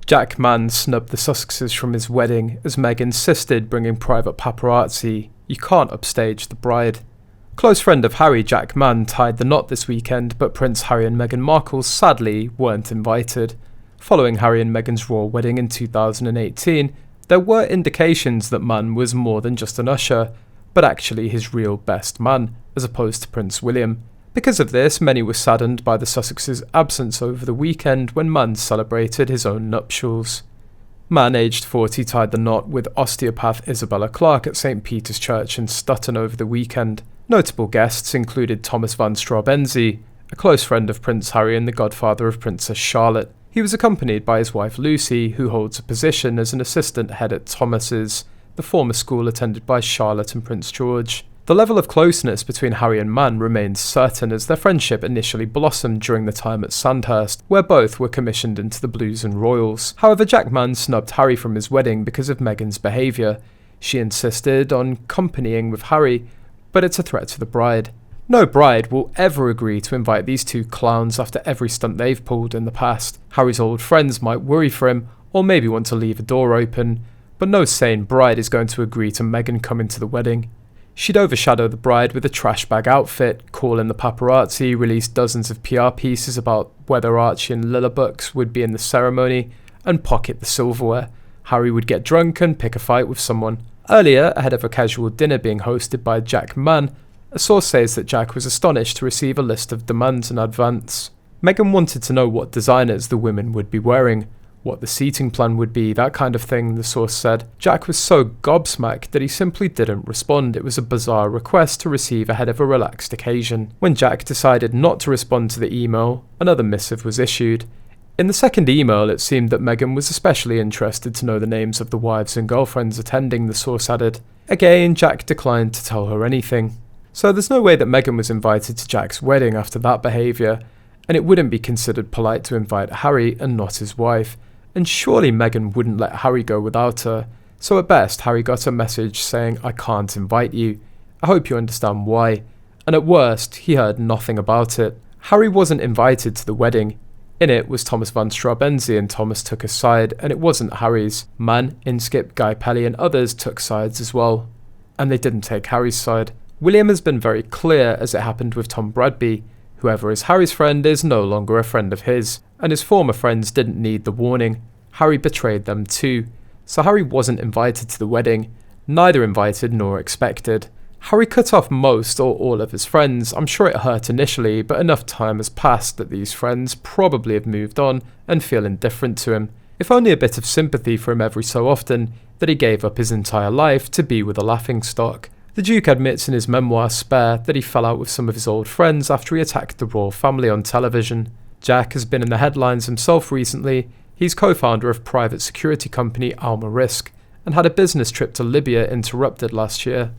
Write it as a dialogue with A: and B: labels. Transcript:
A: Jack Mann snubbed the Sussexes from his wedding as Meghan insisted bringing private paparazzi. You can't upstage the bride. Close friend of Harry, Jack Mann, tied the knot this weekend, but Prince Harry and Meghan Markle sadly weren't invited. Following Harry and Meghan's royal wedding in 2018, there were indications that Mann was more than just an usher, but actually his real best man, as opposed to Prince William. Because of this, many were saddened by the Sussexes' absence over the weekend when Mann celebrated his own nuptials. Mann, aged 40, tied the knot with osteopath Isabella Clark at St. Peter's Church in Stutton over the weekend. Notable guests included Thomas van Straubenzee, a close friend of Prince Harry and the godfather of Princess Charlotte. He was accompanied by his wife Lucy, who holds a position as an assistant head at Thomas's, the former school attended by Charlotte and Prince George. The level of closeness between Harry and Mann remains certain, as their friendship initially blossomed during the time at Sandhurst, where both were commissioned into the Blues and Royals. However, Jack Mann snubbed Harry from his wedding because of Meghan's behaviour. She insisted on accompanying with Harry, but it's a threat to the bride. No bride will ever agree to invite these two clowns after every stunt they've pulled in the past. Harry's old friends might worry for him, or maybe want to leave a door open, but no sane bride is going to agree to Meghan coming to the wedding. She'd overshadow the bride with a trash bag outfit, call in the paparazzi, release dozens of PR pieces about whether Archie and Lillibux would be in the ceremony, and pocket the silverware. Harry would get drunk and pick a fight with someone. Earlier, ahead of a casual dinner being hosted by Jack Mann, a source says that Jack was astonished to receive a list of demands in advance. Meghan wanted to know what designers the women would be wearing, what the seating plan would be, that kind of thing, the source said. Jack was so gobsmacked that he simply didn't respond. It was a bizarre request to receive ahead of a relaxed occasion. When Jack decided not to respond to the email, another missive was issued. In the second email, it seemed that Meghan was especially interested to know the names of the wives and girlfriends attending, the source added. Again, Jack declined to tell her anything. So there's no way that Meghan was invited to Jack's wedding after that behaviour, and it wouldn't be considered polite to invite Harry and not his wife. And surely Meghan wouldn't let Harry go without her, so at best Harry got a message saying, "I can't invite you. I hope you understand why." And at worst, he heard nothing about it. Harry wasn't invited to the wedding. In it was Thomas van Straubenzee, and Thomas took a side, and it wasn't Harry's. Mann, Inskip, Guy Pelly and others took sides as well. And they didn't take Harry's side. William has been very clear, as it happened with Tom Bradby. Whoever is Harry's friend is no longer a friend of his, and his former friends didn't need the warning. Harry betrayed them too, so Harry wasn't invited to the wedding, neither invited nor expected. Harry cut off most or all of his friends. I'm sure it hurt initially, but enough time has passed that these friends probably have moved on and feel indifferent to him. If only a bit of sympathy for him every so often, that he gave up his entire life to be with a laughingstock. The Duke admits in his memoir Spare that he fell out with some of his old friends after he attacked the royal family on television. Jack has been in the headlines himself recently. He's co-founder of private security company Alma Risk, and had a business trip to Libya interrupted last year.